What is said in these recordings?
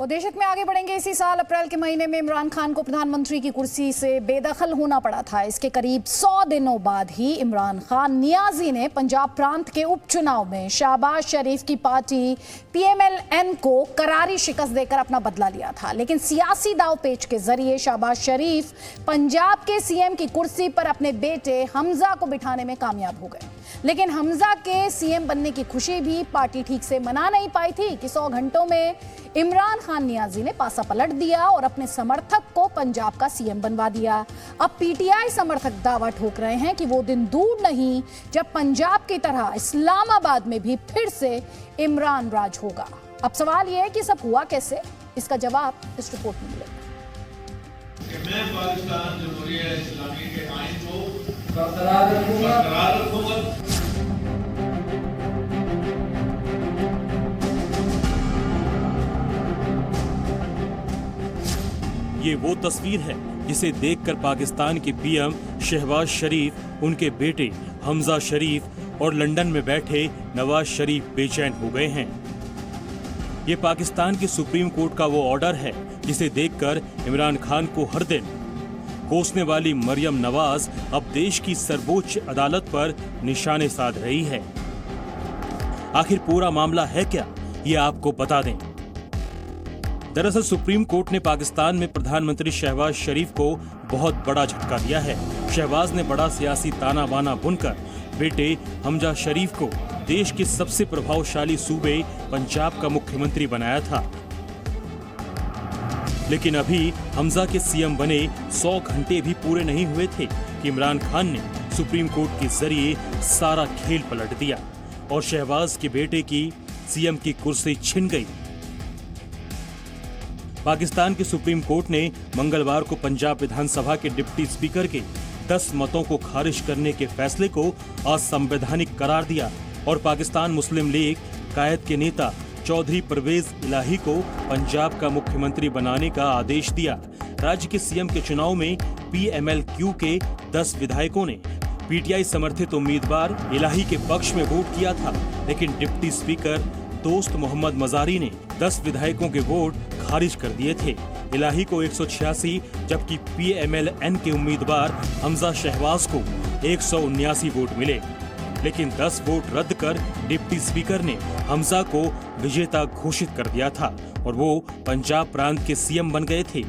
और देश हित में आगे बढ़ेंगे। इसी साल अप्रैल के महीने में इमरान खान को प्रधानमंत्री की कुर्सी से बेदखल होना पड़ा था। इसके करीब 100 दिनों बाद ही इमरान खान नियाजी ने पंजाब प्रांत के उपचुनाव में शहबाज शरीफ की पार्टी PMLN को करारी शिकस्त देकर अपना बदला लिया था। लेकिन सियासी दावपेच के जरिए शहबाज शरीफ पंजाब के CM की कुर्सी पर अपने बेटे हमजा को बिठाने में कामयाब हो गए। लेकिन हमजा के CM बनने की खुशी भी पार्टी ठीक से मना नहीं पाई थी कि 100 घंटों में इमरान खान नियाजी ने पासा पलट दिया और अपने समर्थक को पंजाब का CM बनवा दिया। अब PTI समर्थक दावा ठोक रहे हैं कि वो दिन दूर नहीं जब पंजाब की तरह इस्लामाबाद में भी फिर से इमरान राज होगा। अब सवाल यह है कि सब हुआ कैसे, इसका जवाब इस रिपोर्ट में मिलेगा। मैं पाकिस्तान जमहूरियत इस्लामी के आइन को बरकरार रखूंगा। ये वो तस्वीर है जिसे देखकर पाकिस्तान के PM शहबाज शरीफ, उनके बेटे हमजा शरीफ और लंदन में बैठे नवाज शरीफ बेचैन हो गए हैं। ये पाकिस्तान की सुप्रीम कोर्ट का वो ऑर्डर है जिसे देखकर इमरान खान को हर दिन कोसने वाली मरियम नवाज अब देश की सर्वोच्च अदालत पर निशाने साध रही है। आखिर पूरा मामला है क्या, ये आपको बता दें। दरअसल सुप्रीम कोर्ट ने पाकिस्तान में प्रधानमंत्री शहबाज शरीफ को बहुत बड़ा झटका दिया है। शहबाज ने बड़ा सियासी ताना बाना बुनकर बेटे हमजा शरीफ को देश के सबसे प्रभावशाली सूबे पंजाब का मुख्यमंत्री बनाया था। लेकिन अभी हमजा के CM बने 100 घंटे भी पूरे नहीं हुए थे कि इमरान खान ने सुप्रीम कोर्ट के जरिए सारा खेल पलट दिया और शहबाज के बेटे की CM की कुर्सी छिन गई। पाकिस्तान की सुप्रीम कोर्ट ने मंगलवार को पंजाब विधानसभा के डिप्टी स्पीकर के 10 मतों को खारिज करने के फैसले को असंवैधानिक करार दिया और पाकिस्तान मुस्लिम लीग कायद के नेता चौधरी परवेज इलाही को पंजाब का मुख्यमंत्री बनाने का आदेश दिया। राज्य के CM के चुनाव में PMLQ के 10 विधायकों ने PTI समर्थित उम्मीदवार इलाही के पक्ष में वोट किया था, लेकिन डिप्टी स्पीकर दोस्त मोहम्मद मजारी ने 10 विधायकों के वोट खारिज कर दिए थे। इलाही को 186 जबकि PMLN के उम्मीदवार हमजा शहबाज को 179 वोट मिले, लेकिन 10 वोट रद्द कर डिप्टी स्पीकर ने हमजा को विजेता घोषित कर दिया था और वो पंजाब प्रांत के CM बन गए थे।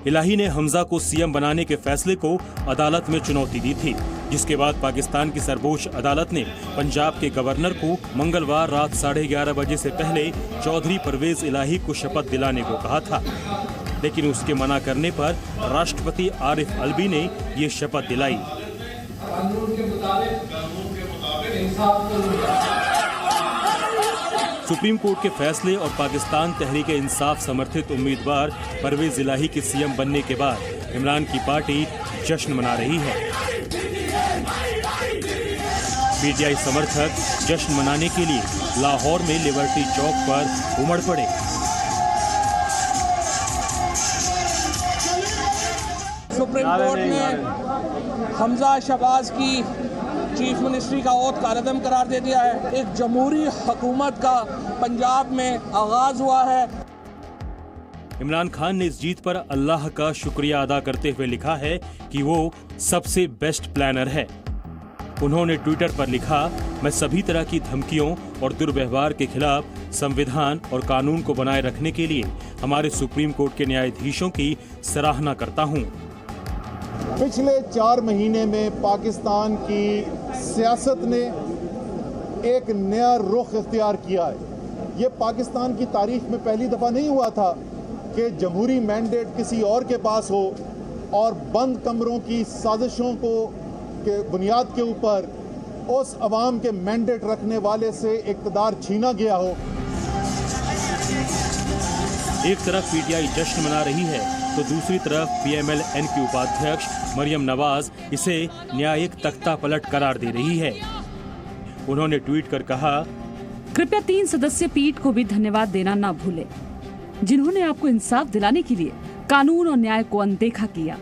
इलाही ने हमजा को CM बनाने के फैसले को अदालत में चुनौती दी थी, जिसके बाद पाकिस्तान की सर्वोच्च अदालत ने पंजाब के गवर्नर को मंगलवार रात 11:30 बजे से पहले चौधरी परवेज इलाही को शपथ दिलाने को कहा था। लेकिन उसके मना करने पर राष्ट्रपति आरिफ अलवी ने ये शपथ दिलाई। सुप्रीम कोर्ट के फैसले और पाकिस्तान तहरीक इंसाफ समर्थित उम्मीदवार परवेज इलाही के CM बनने के बाद इमरान की पार्टी जश्न मना रही है। PTI समर्थक जश्न मनाने के लिए लाहौर में लिबर्टी चौक पर उमड़ पड़े। सुप्रीम कोर्ट ने हमजा शहबाज की चीफ मिनिस्ट्री का ओथ कारदम करार दे दिया है। एक जमहूरी हुकूमत का पंजाब में आगाज हुआ है। इमरान खान ने इस जीत पर अल्लाह का शुक्रिया अदा करते हुए लिखा है कि वो सबसे बेस्ट प्लानर है। उन्होंने ट्विटर पर लिखा, मैं सभी तरह की धमकियों और दुर्व्यवहार के खिलाफ संविधान और कानून को बनाए रखने के लिए हमारे सुप्रीम कोर्ट के न्यायाधीशों की सराहना करता हूँ। पिछले 4 महीने में पाकिस्तान की सियासत ने एक नया रुख इख्तियार किया है। ये पाकिस्तान की तारीख में पहली दफ़ा नहीं हुआ था कि जमहूरी मैंडेट किसी और के पास हो और बंद कमरों की साजिशों को के बुनियाद के ऊपर उस अवाम के मैंडेट रखने वाले से इक़्तिदार छीना गया हो। एक तरफ PTI जश्न मना रही है तो दूसरी तरफ PMLN की उपाध्यक्ष मरियम नवाज इसे न्यायिक तख्ता पलट करार दे रही है। उन्होंने ट्वीट कर कहा, कृपया 3 सदस्यीय पीठ को भी धन्यवाद देना ना भूलें, जिन्होंने आपको इंसाफ दिलाने के लिए कानून और न्याय को अनदेखा किया।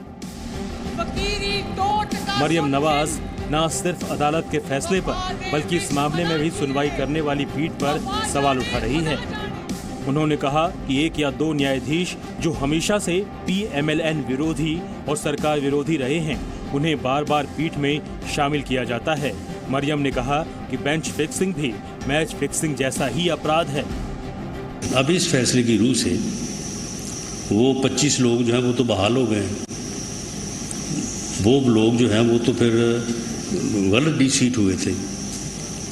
मरियम नवाज न सिर्फ अदालत के फैसले पर बल्कि इस मामले में भी सुनवाई करने वाली पीठ पर सवाल उठा रही है। उन्होंने कहा कि 1 या 2 न्यायाधीश जो हमेशा से PMLN विरोधी और सरकार विरोधी रहे हैं, उन्हें बार बार पीठ में शामिल किया जाता है। मरियम ने कहा कि बेंच फिक्सिंग भी मैच फिक्सिंग जैसा ही अपराध है। अब इस फैसले की रूह से वो 25 लोग जो हैं वो तो बहाल हो गए, वो लोग जो हैं वो तो फिर गलत डिसीट हुए थे।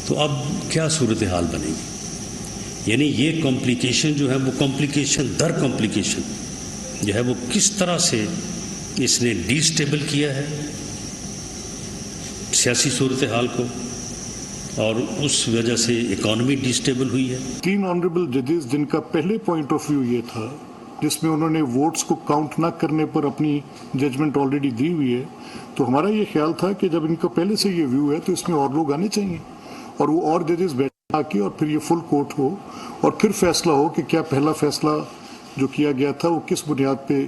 तो अब क्या सूरत हाल बनेगी? यानी ये कॉम्प्लिकेशन जो है वो कॉम्प्लिकेशन दर कॉम्प्लिकेशन जो है वो किस तरह से इसने डिस्टेबल किया है सियासी सूरत हाल को, और उस वजह से इकॉनमी डिस्टेबल हुई है। 3 ऑनरेबल जजेस जिनका पहले पॉइंट ऑफ व्यू ये था, जिसमें उन्होंने वोट्स को काउंट ना करने पर अपनी जजमेंट ऑलरेडी दी हुई है, तो हमारा ये ख्याल था कि जब इनका पहले से ये व्यू है तो इसमें और लोग आने चाहिए और वो और जजेस बैठा के और फिर ये फुल कोर्ट हो और फिर फैसला हो कि क्या पहला फैसला जो किया गया था वो किस बुनियाद पे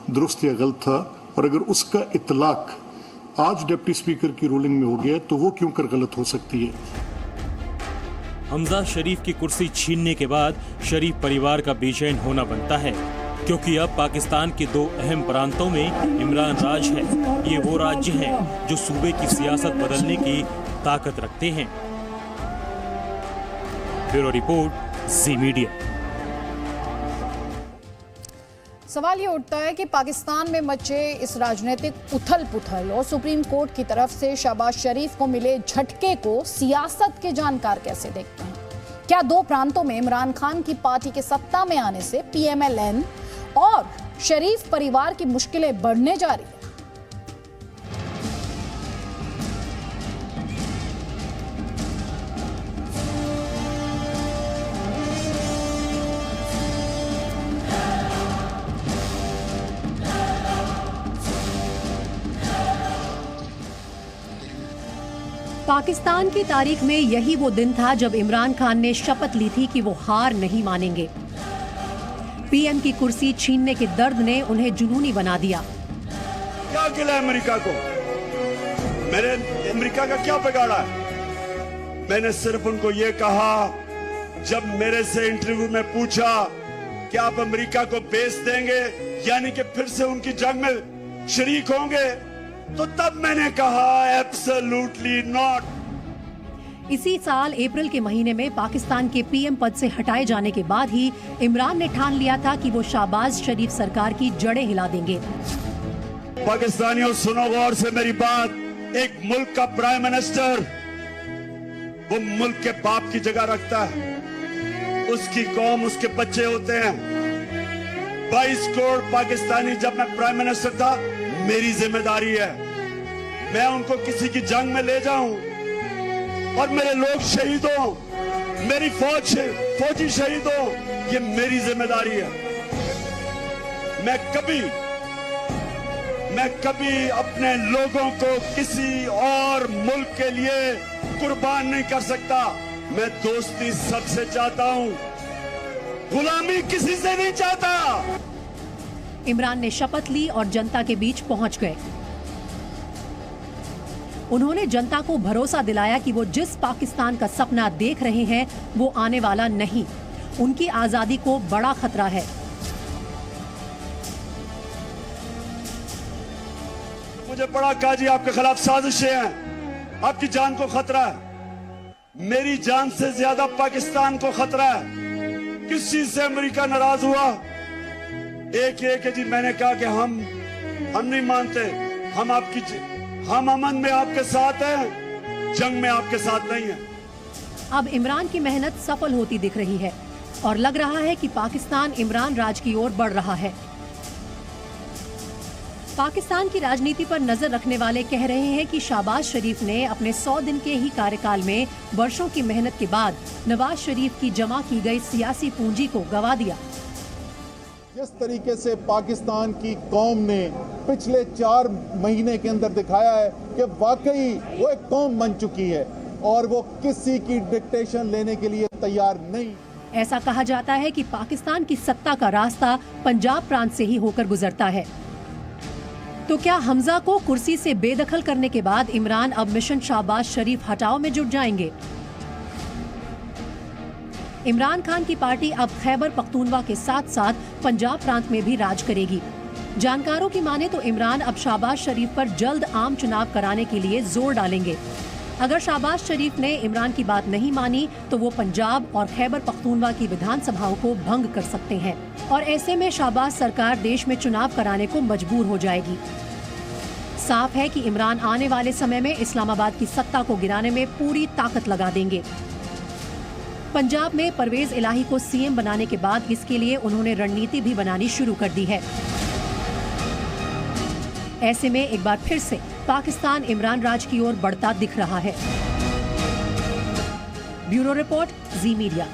दुरुस्त या गलत था, और अगर उसका इतलाक आज डिप्टी स्पीकर की रूलिंग में हो गया तो वो क्यों कर गलत हो सकती है। हमजा शरीफ की कुर्सी छीनने के बाद शरीफ परिवार का बेचैन होना बनता है, क्योंकि अब पाकिस्तान के 2 अहम प्रांतों में इमरान राज है। ये वो राज्य हैं जो सूबे की सियासत बदलने की ताकत रखते हैं। ब्यूरो रिपोर्ट, जी मीडिया। सवाल ये उठता है कि पाकिस्तान में मचे इस राजनीतिक उथल-पुथल और सुप्रीम कोर्ट की तरफ से शहबाज शरीफ को मिले झटके को सियासत के जानकार कैसे देखते हैं? क्या 2 प्रांतों में इमरान खान की पार्टी के सत्ता में आने से PMLN और शरीफ परिवार की मुश्किलें बढ़ने जा रही हैं? पाकिस्तान की तारीख में यही वो दिन था जब इमरान खान ने शपथ ली थी कि वो हार नहीं मानेंगे। पीएम की कुर्सी छीनने के दर्द ने उन्हें जुनूनी बना दिया। क्या गिला अमेरिका को? मेरे अमेरिका का क्या बिगाड़ा है? मैंने सिर्फ उनको ये कहा, जब मेरे से इंटरव्यू में पूछा कि आप अमेरिका को बेच देंगे यानी कि फिर से उनकी जंग में शरीक होंगे, तो तब मैंने कहा एब्सोल्युटली नॉट। इसी साल अप्रैल के महीने में पाकिस्तान के पीएम पद से हटाए जाने के बाद ही इमरान ने ठान लिया था कि वो शहबाज शरीफ सरकार की जड़ें हिला देंगे। पाकिस्तानियों सुनो गौर से मेरी बात, एक मुल्क का प्राइम मिनिस्टर वो मुल्क के बाप की जगह रखता है, उसकी कौम उसके बच्चे होते हैं। 22 करोड़ पाकिस्तानी जब मैं प्राइम मिनिस्टर था, मेरी जिम्मेदारी है मैं उनको किसी की जंग में ले जाऊं और मेरे लोग शहीद हो, मेरी फौजी शहीद हो, ये मेरी जिम्मेदारी है। मैं कभी अपने लोगों को किसी और मुल्क के लिए कुर्बान नहीं कर सकता। मैं दोस्ती सबसे चाहता हूं, गुलामी किसी से नहीं चाहता। इमरान ने शपथ ली और जनता के बीच पहुंच गए। उन्होंने जनता को भरोसा दिलाया कि वो जिस पाकिस्तान का सपना देख रहे हैं वो आने वाला नहीं, उनकी आजादी को बड़ा खतरा है। मुझे बड़ा कहा जी आपके खिलाफ साजिशें हैं, आपकी जान को खतरा है। मेरी जान से ज्यादा पाकिस्तान को खतरा है। किस चीज से अमेरिका नाराज हुआ? एक है जी, मैंने कहा कि हम नहीं मानते, हम अमन में आपके साथ हैं, जंग में आपके साथ नहीं है। अब इमरान की मेहनत सफल होती दिख रही है और लग रहा है कि पाकिस्तान इमरान राज की ओर बढ़ रहा है। पाकिस्तान की राजनीति पर नजर रखने वाले कह रहे हैं कि शहबाज शरीफ ने अपने 100 दिन के ही कार्यकाल में वर्षों की मेहनत के बाद नवाज शरीफ की जमा की गई सियासी पूंजी को गंवा दिया। जिस तरीके से पाकिस्तान की कौम ने पिछले 4 महीने के अंदर दिखाया है कि वाकई वो एक कौम बन चुकी है और वो किसी की डिक्टेशन लेने के लिए तैयार नहीं। ऐसा कहा जाता है कि पाकिस्तान की सत्ता का रास्ता पंजाब प्रांत से ही होकर गुजरता है। तो क्या हमजा को कुर्सी से बेदखल करने के बाद इमरान अब मिशन शहबाज शरीफ हटाओ में जुट जाएंगे? इमरान खान की पार्टी अब खैबर पख्तूनवा के साथ साथ पंजाब प्रांत में भी राज करेगी। जानकारों की माने तो इमरान अब शहबाज शरीफ पर जल्द आम चुनाव कराने के लिए जोर डालेंगे। अगर शहबाज शरीफ ने इमरान की बात नहीं मानी तो वो पंजाब और खैबर पख्तूनवा की विधानसभाओं को भंग कर सकते हैं और ऐसे में शहबाज सरकार देश में चुनाव कराने को मजबूर हो जाएगी। साफ है कि इमरान आने वाले समय में इस्लामाबाद की सत्ता को गिराने में पूरी ताकत लगा देंगे। पंजाब में परवेज इलाही को सीएम बनाने के बाद इसके लिए उन्होंने रणनीति भी बनानी शुरू कर दी है। ऐसे में एक बार फिर से पाकिस्तान इमरान राज की ओर बढ़ता दिख रहा है। ब्यूरो रिपोर्ट, जी मीडिया।